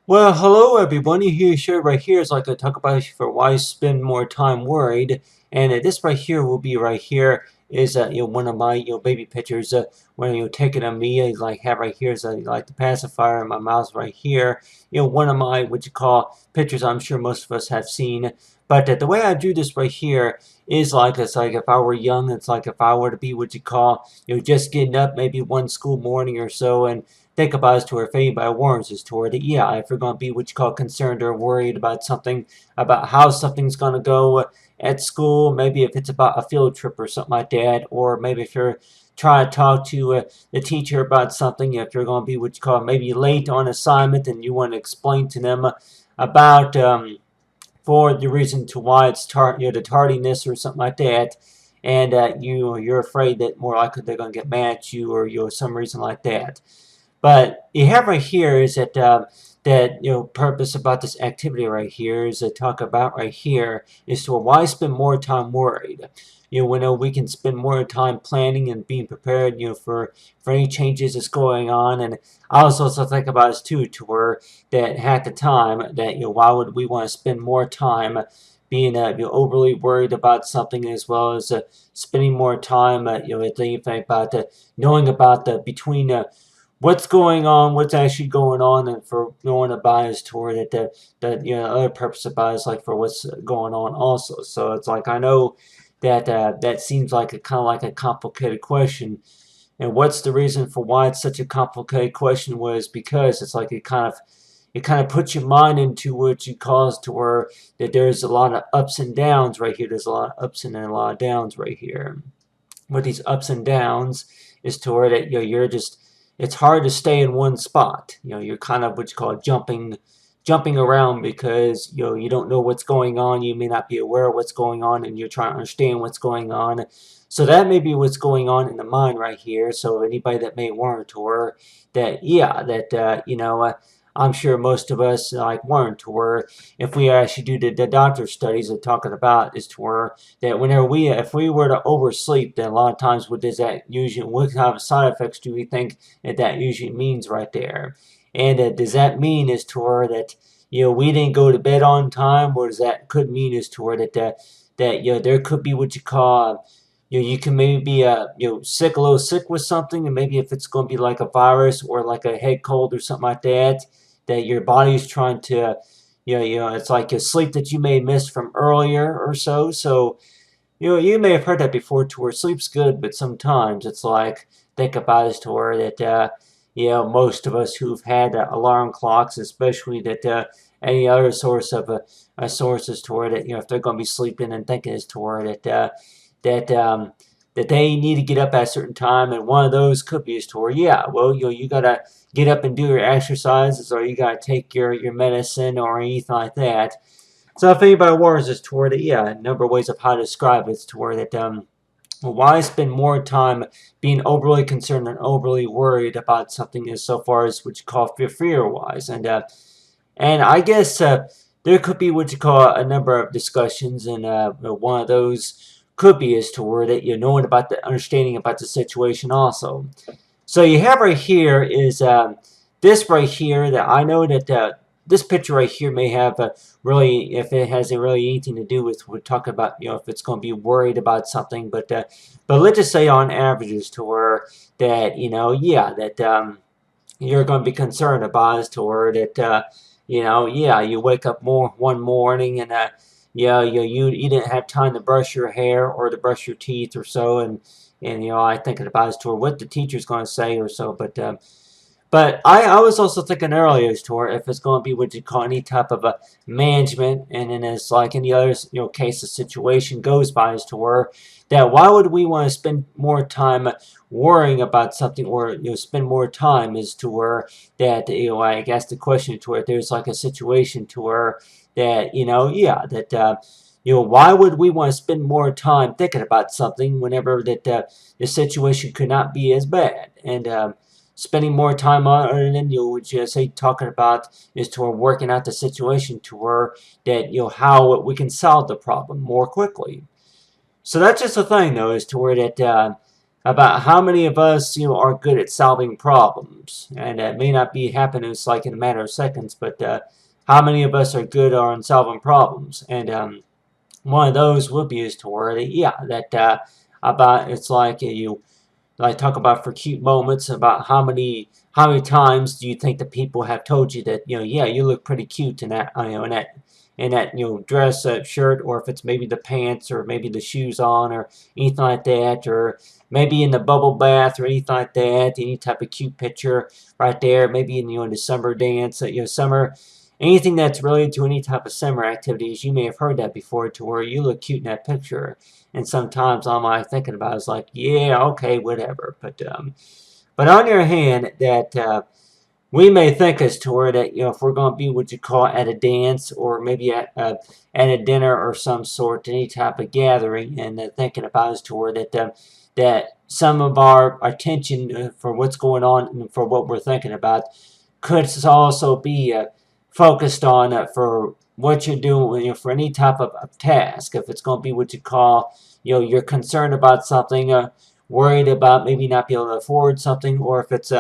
Well, hello everyone. Here, sure, right here is like a talk about for why you spend more time worried, and this right here will be right here is one of my baby pictures when taking a me like have right here is like the pacifier in my mouth right here. One of my what you call pictures. I'm sure most of us have seen, but the way I drew this right here is like it's like if I were young, it's like if I were to be what you call just getting up maybe one school morning or so and think about is toward if anybody warns us toward it. Yeah, if you're going to be what you call concerned or worried about something, about how something's going to go at school, maybe if it's about a field trip or something like that, or maybe if you're trying to talk to the teacher about something, if you're going to be what you call maybe late on assignment and you want to explain to them about for the reason to why it's the tardiness or something like that, and you're afraid that more likely they're going to get mad at you or some reason like that. But you have right here is that purpose about this activity right here is to talk about right here is to why spend more time worried. We know we can spend more time planning and being prepared, for any changes that's going on. And I also think about this too, to where that at the time that why would we want to spend more time being overly worried about something as well as spending more time thinking about knowing about the between what's going on, what's actually going on, and for knowing a bias toward it, that other purpose of bias like for what's going on also. So it's like I know that that seems like a kind of like a complicated question, and what's the reason for why it's such a complicated question was because it's like it kind of puts your mind into what you cause to where that there's a lot of ups and downs right here. There's a lot of ups and a lot of downs right here. With these ups and downs is to where that you're just it's hard to stay in one spot. You're kind of what you call jumping around because you don't know what's going on. You may not be aware of what's going on, and you're trying to understand what's going on. So that may be what's going on in the mind right here. So anybody that may warrant or that, yeah, that I'm sure most of us like warrant or if we actually do the doctor studies that talking about is to where that whenever if we were to oversleep, then a lot of times what does that usually, what kind of side effects do we think that usually means right there? And does that mean is to where that we didn't go to bed on time, or does that could mean is to where that there could be what you call you can maybe be sick, a little sick with something, and maybe if it's going to be like a virus or like a head cold or something like that, that your body's trying to it's like a sleep that you may miss from earlier or so. So you may have heard that before to where sleep's good, but sometimes it's like, think about it to where that, most of us who've had alarm clocks, especially that any other source of sources to where that, if they're going to be sleeping and thinking is to where that, that they need to get up at a certain time, and one of those could be is to where, yeah, well, you got to get up and do your exercises, or you got to take your medicine or anything like that. So if anybody worries as toward it, yeah, a number of ways of how to describe it's toward that why spend more time being overly concerned and overly worried about something as so far as what you call fear wise. And I guess there could be what you call a number of discussions, and one of those could be as toward it, knowing about the understanding about the situation also. So you have right here is this right here that I know that this picture right here may have really, if it has really anything to do with we're talking about, if it's going to be worried about something, but let's just say on averages to where that yeah, that you're going to be concerned about is to where that yeah, you wake up one morning and yeah, you didn't have time to brush your hair or to brush your teeth or so, and I thinking about is to where what the teacher's going to say or so, but I was also thinking earlier, Tor, if it's going to be what you call any type of a management, and then it's like any other case the situation goes by, as to where that why would we want to spend more time worrying about something, or spend more time as to where that I guess the question to where there's like a situation to where that yeah, that why would we want to spend more time thinking about something whenever that the situation could not be as bad, and spending more time on it than you would just say talking about is to working out the situation to where that how we can solve the problem more quickly. So that's just the thing though, is to where that about how many of us, are good at solving problems, and it may not be happening like in a matter of seconds, but how many of us are good on solving problems, and one of those would be is to where, yeah, that about it's like you I talk about for cute moments about how many times do you think the people have told you that yeah, you look pretty cute in that in that dress, shirt, or if it's maybe the pants or maybe the shoes on or anything like that, or maybe in the bubble bath or anything like that, any type of cute picture right there, maybe in the summer dance, summer, anything that's related to any type of summer activities. You may have heard that before, to where you look cute in that picture. And sometimes all I'm thinking about is like, yeah, okay, whatever. But on the other hand, that we may think as to where that if we're going to be what you call at a dance, or maybe at a dinner or some sort, any type of gathering, and thinking about as to where that some of our attention for what's going on and for what we're thinking about could also be focused on for what you're doing, for any type of task. If it's going to be what you call, you're concerned about something, worried about maybe not being able to afford something, or if it's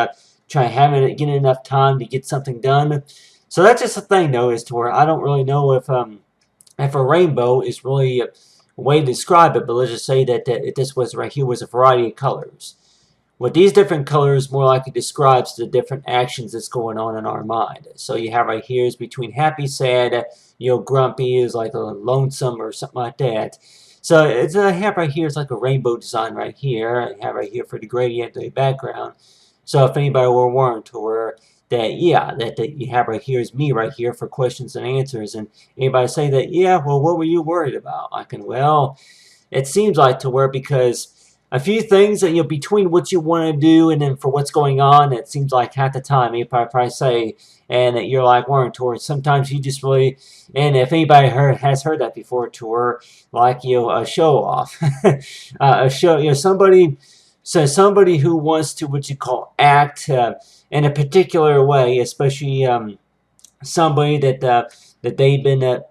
trying having get enough time to get something done. So that's just the thing, though, is to where I don't really know if a rainbow is really a way to describe it. But let's just say that this was right here was a variety of colors. What these different colors more likely describes the different actions that's going on in our mind. So you have right here is between happy, sad, grumpy is like a lonesome or something like that. So it's I have right here is like a rainbow design right here. I have right here for the gradient, the background. So if anybody were warned to where that, yeah, that you have right here is me right here for questions and answers, and anybody say that, yeah, well, what were you worried about? I can, well, it seems like to where, because a few things that between what you want to do and then for what's going on, it seems like half the time you probably say, and that you're like worrying towards. Sometimes you just really, and if anybody has heard that before, tour like a show off, a show, somebody. So somebody who wants to what you call act in a particular way, especially somebody that they've been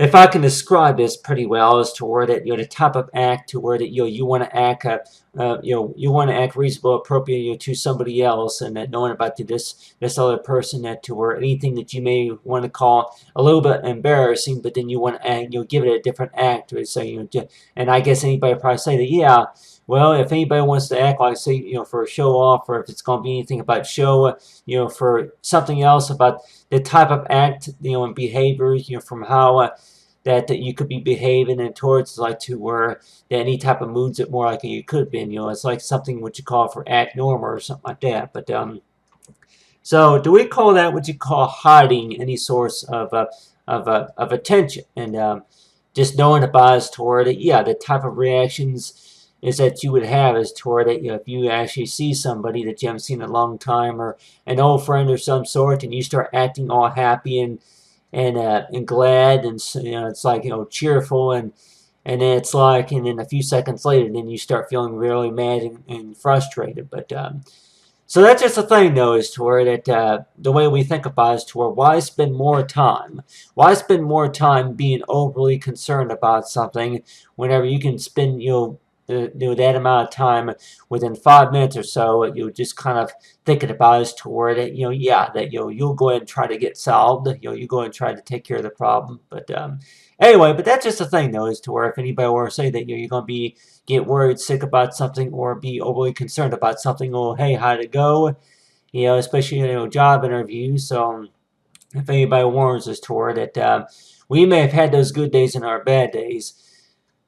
if I can describe this pretty well, is to where that the type of act to where that you want to act you want to act reasonable, appropriate to somebody else, and that knowing about this other person, that to where anything that you may want to call a little bit embarrassing, but then you want to act, give it a different act. So and I guess anybody probably say that, yeah. Well, if anybody wants to act like, say, for a show off, or if it's going to be anything about show, for something else about the type of act, and behavior, from how that you could be behaving and towards, like to where that any type of moods that more like you could have been, it's like something what you call for act normal or something like that. But so do we call that what you call hiding any source of attention, and just knowing about is toward it, yeah, the type of reactions is that you would have is toward it. If you actually see somebody that you haven't seen in a long time, or an old friend or some sort, and you start acting all happy and glad, and it's like cheerful, and then it's like, and then a few seconds later, then you start feeling really mad and frustrated. But so that's just the thing, though, is to where that the way we think about it is to where why spend more time? Why spend more time being overly concerned about something whenever you can spend that amount of time within 5 minutes or so, you just kind of thinking about is toward it, yeah, that you'll go ahead and try to get solved, you go ahead and try to take care of the problem. But anyway, but that's just the thing, though, is to where if anybody were to say that you're going to get worried, sick about something, or be overly concerned about something, oh, hey, how'd it go? Especially job interviews. So if anybody warns us toward that, we may have had those good days and our bad days,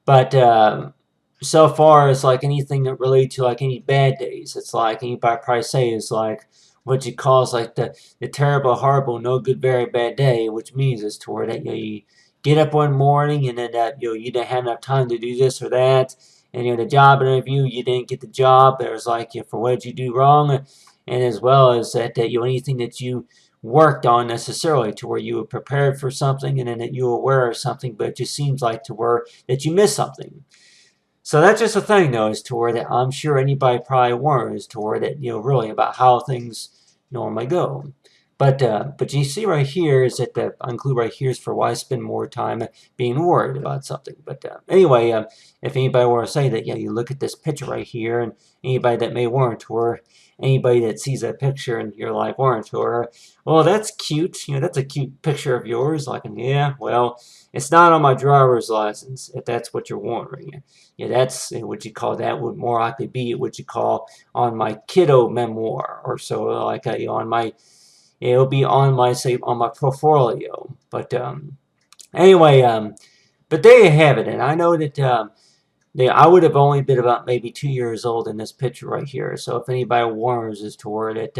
but so far as like anything that relate to like any bad days, it's like anybody probably say is like what you call is like the terrible, horrible, no good, very bad day, which means is toward that you get up one morning and then that you didn't have enough time to do this or that, and the job interview you didn't get the job. There's like for what did you do wrong, and as well as that anything that you worked on necessarily to where you were prepared for something, and then that you were aware of something, but it just seems like to where that you missed something. So that's just a thing, though, is to where that I'm sure anybody probably worries to where that really about how things normally go. But you see right here is that the include right here is for why spend more time being worried about something. But anyway, if anybody were to say that, yeah, you look at this picture right here, and anybody that may warrant or anybody that sees that picture in your life warrant or, well, that's cute. That's a cute picture of yours. Like, yeah, well, it's not on my driver's license, if that's what you're wondering. Yeah, that's what you call that would more likely be what you call on my kiddo memoir or so, like on my it'll be on my say on my portfolio. But anyway, but there you have it. And I know that I would have only been about maybe 2 years old in this picture right here. So if anybody warns us toward it,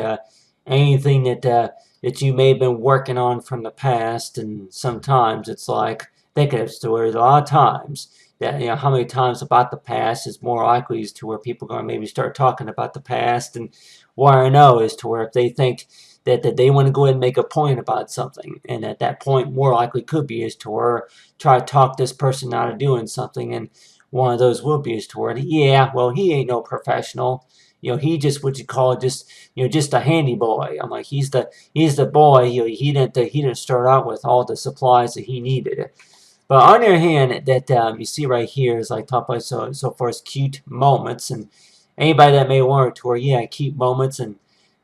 anything that you may have been working on from the past, and sometimes it's like thinking of stories a lot of times that how many times about the past is more likely as to where people are going to maybe start talking about the past. And what I know is to where if they think that they want to go ahead and make a point about something, and at that point more likely could be is to where try to talk this person out of doing something. And one of those will be is toward, yeah, well, he ain't no professional. He just what you call just a handy boy. I'm like, he's the boy. He didn't start out with all the supplies that he needed. But on the other hand, that you see right here is like talk about so far as cute moments, and anybody that may want to, or yeah, cute moments, and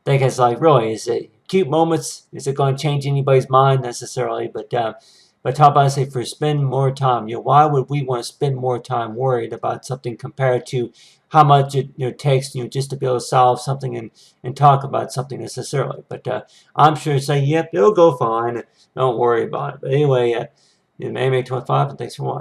think it's like really is it cute moments? Is it going to change anybody's mind necessarily? But how about I say for spend more time? Why would we want to spend more time worried about something compared to how much it takes just to be able to solve something and talk about something necessarily? But I'm sure say, yep, it'll go fine. Don't worry about it. But anyway, May 25, and thanks for watching.